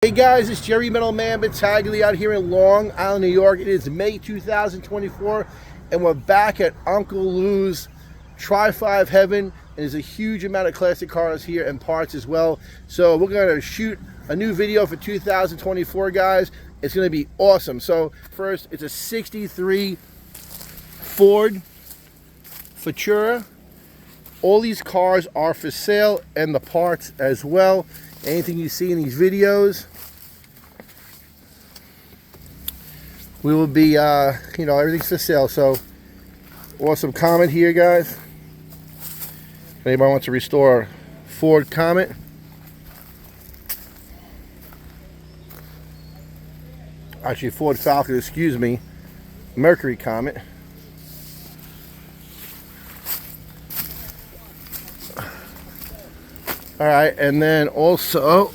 Hey guys, it's Jerry Metal Man Battaglia out here in Long Island, New York. It is May 2024 and we're back at Uncle Lou's Tri-5 Heaven. And there's a huge amount of classic cars here and parts as well. So we're going to shoot a new video for 2024, guys. It's going to be awesome. So first, it's a 63 Ford Futura. All these cars are for sale and the parts as well. Anything you see in these videos, we will be, everything's for sale. So, awesome comment here, guys. If anybody wants to restore Ford Comet, actually Ford Falcon, excuse me, Mercury Comet. All right, and then also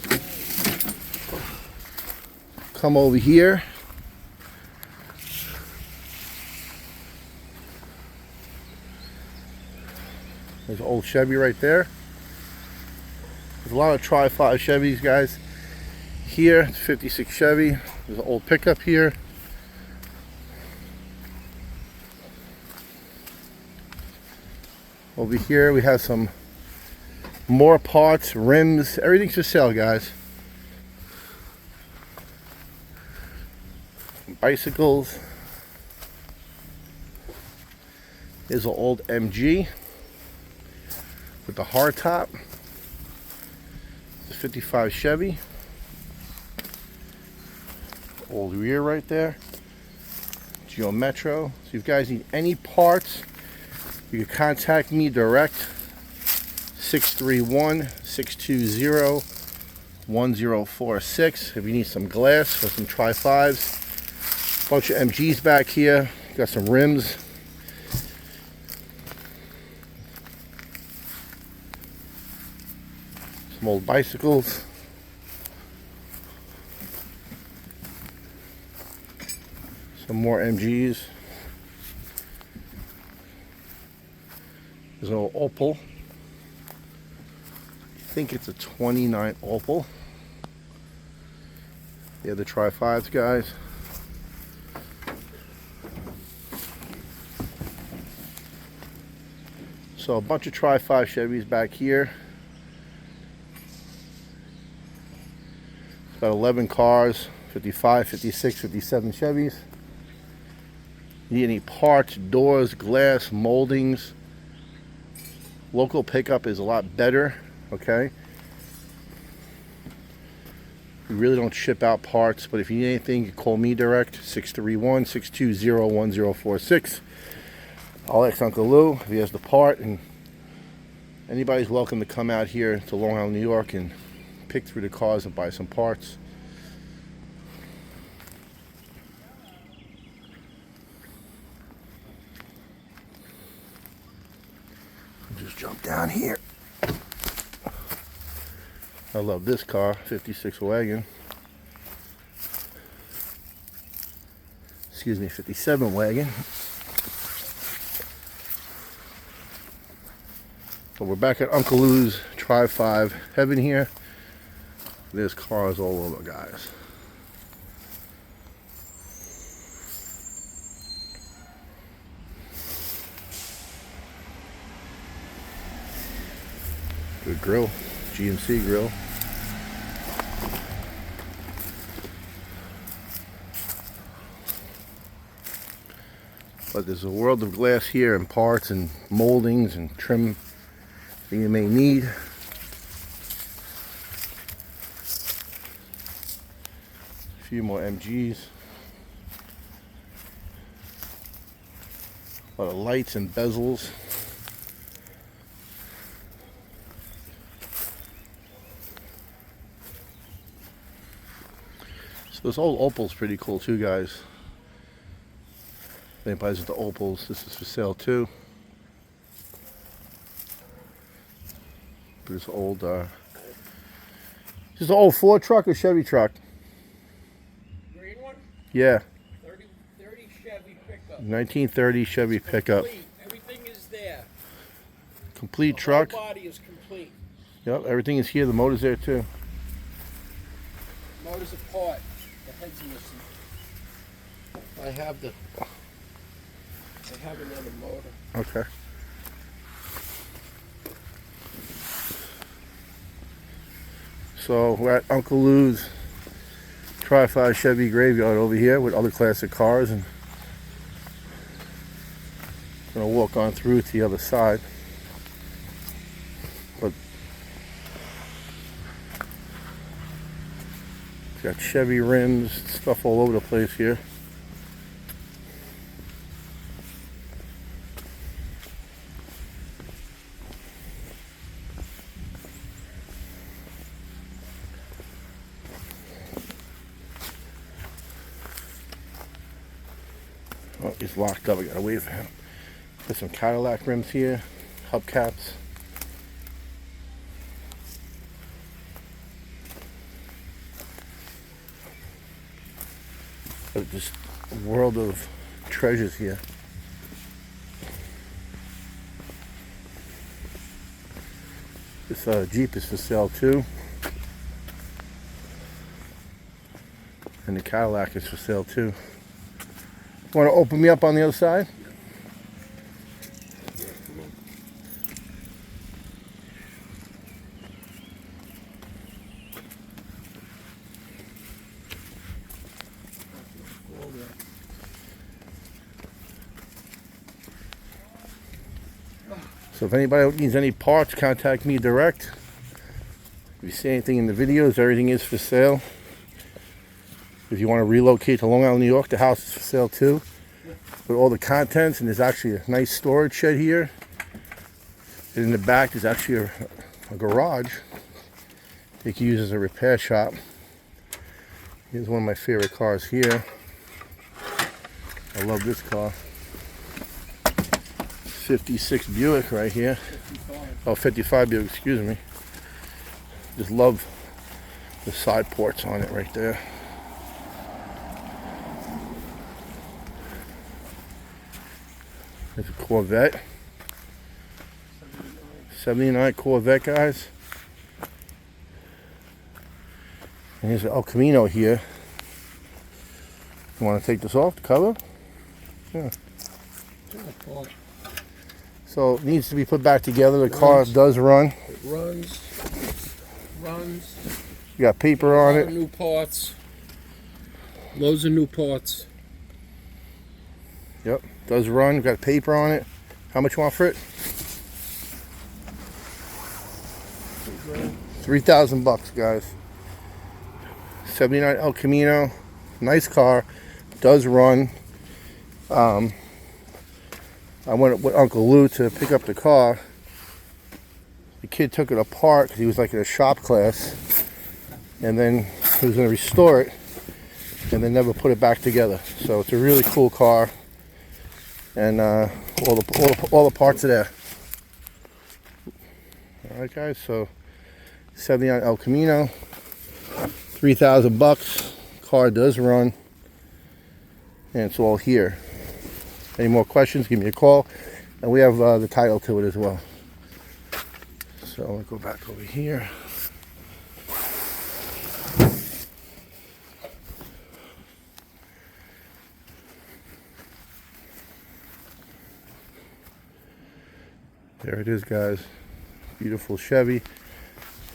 come over here. There's an old Chevy right there. There's a lot of Tri-5 Chevys, guys. Here, it's 56 Chevy. There's an old pickup here. Over here, we have some more parts, rims, everything's for sale, guys. Bicycles. Here's an old MG with the hard top. It's a 55 Chevy. Old rear right there. Geo Metro. So if you guys need any parts, you can contact me direct. 631-620-1046. If you need some glass for some Tri-5s. Bunch of MGs back here. Got some rims. Some old bicycles. Some more MGs. There's an old Opel. I think it's a 29 Opel. Yeah, the Tri-5s, guys. So a bunch of Tri-5 Chevys back here. It's about 11 cars, 55, 56, 57 Chevys. You need any parts, doors, glass, moldings. Local pickup is a lot better. Okay, we really don't ship out parts, but if you need anything, you call me direct. 631-620-1046. I'll ask Uncle Lou if he has the part, and anybody's welcome to come out here to Long Island, New York, and pick through the cars and buy some parts. Just jump down here. I love this car, 56 wagon. Excuse me, 57 wagon. So we're back at Uncle Lou's Tri-5 Heaven here. There's cars all over, guys. Good grill, GMC grill. But there's a world of glass here and parts and moldings and trim that you may need. A few more MGs. A lot of lights and bezels. So this old Opel's pretty cool too, guys. If anybody's into Opels, this is for sale too. This old, is this an old Ford truck or Chevy truck? Green one? Yeah. 30 Chevy pickup. 1930 Chevy pickup. Complete. Everything is there. Complete The truck. whole body is complete. Yep, everything is here. The motor's there too. Motor's apart. The head's missing. I have another motor. Okay. So we're at Uncle Lou's Tri-5 Chevy graveyard over here with other classic cars, and gonna walk on through to the other side. But it's got Chevy rims, stuff all over the place here. Oh, he's locked up. I gotta wait for him. There's some Cadillac rims here, hubcaps. Just a world of treasures here. This Jeep is for sale too. And the Cadillac is for sale too. Want to open me up on the other side? So if anybody needs any parts, contact me direct. If you see anything in the videos, everything is for sale. If you want to relocate to Long Island, New York, the house is for sale too, with all the contents. And there's actually a nice storage shed here. And in the back, there's actually a garage you can use as a repair shop. Here's one of my favorite cars here. I love this car. 56 Buick right here. 55. Oh, 55 Buick, excuse me. Just love the side ports on it right there. There's a Corvette. 79 Corvette, guys. And here's an Camino here. You want to take this off the cover? Yeah. So it needs to be put back together. The car does run. It runs. You got paper on it. New parts. Loads of new parts. Yep, does run. Got paper on it. How much you want for it? $3,000, guys. 79 El Camino. Nice car. Does run. I went with Uncle Lou to pick up the car. The kid took it apart because he was like in a shop class, and then he was going to restore it, and then never put it back together. So it's a really cool car, and all the parts are there. All right, guys. So 79 El Camino, $3,000. Car does run, and it's all here. Any more questions, give me a call. And we have the title to it as well. So I'll go back over here. There it is, guys. Beautiful Chevy.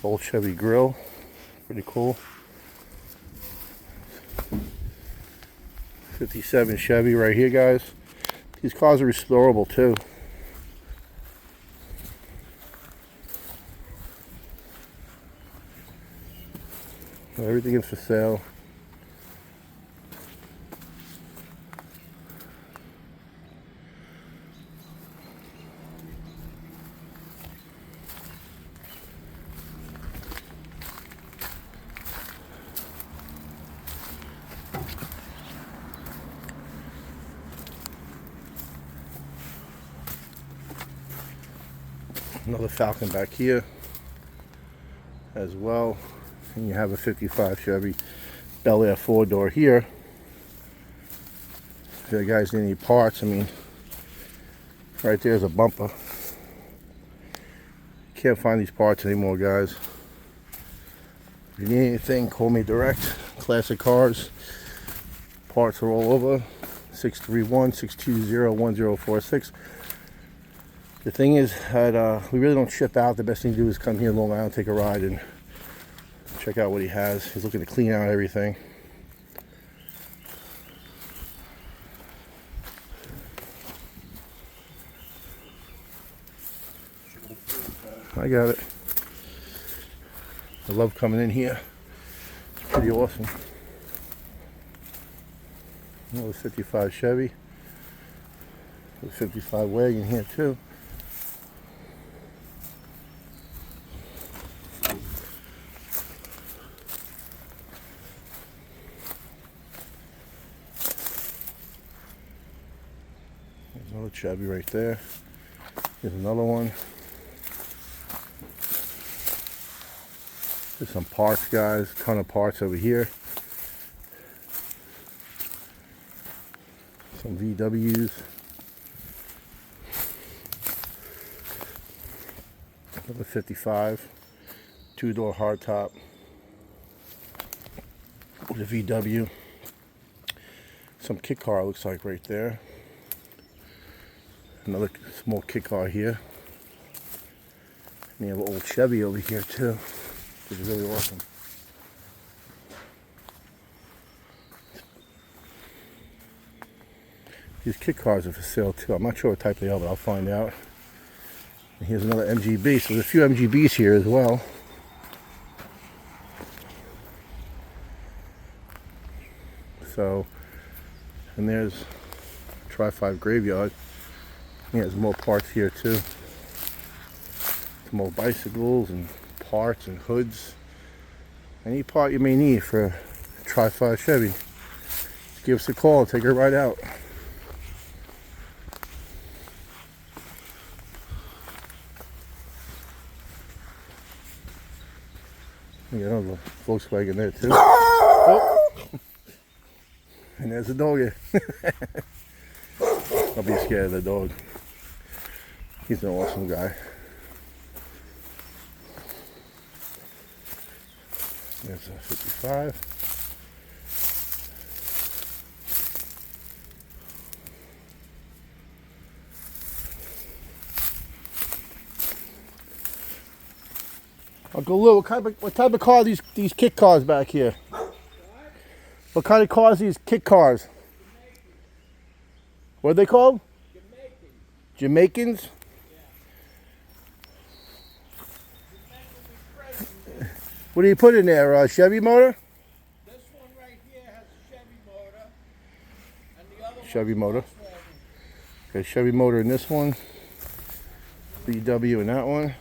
Old Chevy grill. Pretty cool. 57 Chevy right here, guys. These cars are restorable too. Everything is for sale. Another Falcon back here as well, and you have a 55 Chevy Bel Air 4-door here. If you guys need any parts, I mean, right there's a bumper. Can't find these parts anymore, guys. If you need anything, call me direct. classic cars. Parts are all over. 631-620-1046. The thing is that we really don't ship out. The best thing to do is come here to Long Island, take a ride, and check out what he has. He's looking to clean out everything. I got it. I love coming in here. It's pretty awesome. Another 55 Chevy. A 55 wagon here too. There's another Chevy right there. Here's another one. There's some parts, guys. A ton of parts over here. Some VWs. Another 55. Two-door hardtop. With a VW. Some kit car looks like right there. Another small kit car here. And you have an old Chevy over here too. Which is really awesome. These kit cars are for sale too. I'm not sure what type they are, but I'll find out. And here's another MGB. So there's a few MGBs here as well. So, and there's Tri-5 Graveyard. Yeah, there's more parts here too. Some old bicycles and parts and hoods. Any part you may need for a Tri-5 Chevy. Just give us a call, take her right out. You got another Volkswagen there too. Oh. And there's a dog. I'll be scared of the dog. He's an awesome guy. There's a 55. Uncle Lou, what type of car are these kit cars back here? What kind of cars are these kit cars? What are they called? Jamaicans? What do you put in there? Chevy motor? This one right here has a Chevy motor, and the other Chevy motor. Okay, Chevy motor in this one. VW in that one.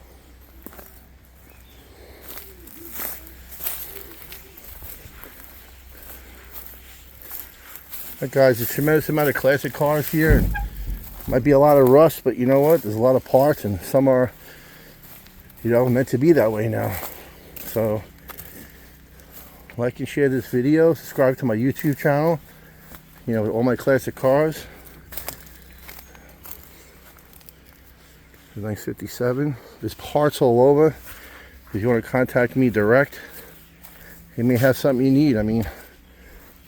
Right, guys, there's a tremendous amount of classic cars here. And might be a lot of rust, but you know what? There's a lot of parts, and some are, you know, meant to be that way now. So, like and share this video. Subscribe to my YouTube channel. You know, with all my classic cars. Nice 57. There's parts all over. If you want to contact me direct, you may have something you need. I mean,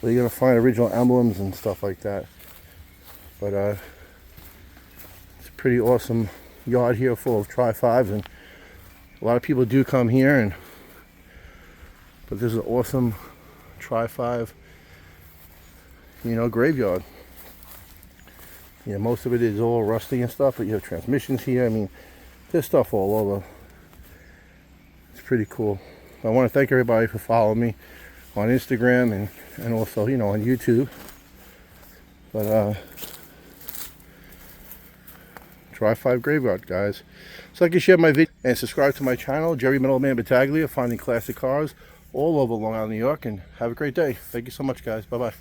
you're gonna find original emblems and stuff like that. But it's a pretty awesome yard here, full of Tri-5s, and a lot of people do come here. But this is an awesome Tri-5, you know, graveyard. Yeah, most of it is all rusty and stuff, but you have transmissions here. I mean, there's stuff all over. It's pretty cool. I want to thank everybody for following me on Instagram and also, you know, on YouTube. But Tri-5 Graveyard, guys. So like and share my video and subscribe to my channel, Jerry Middleman Battaglia, finding classic cars all over Long Island, New York. And have a great day. Thank you so much, guys. Bye bye.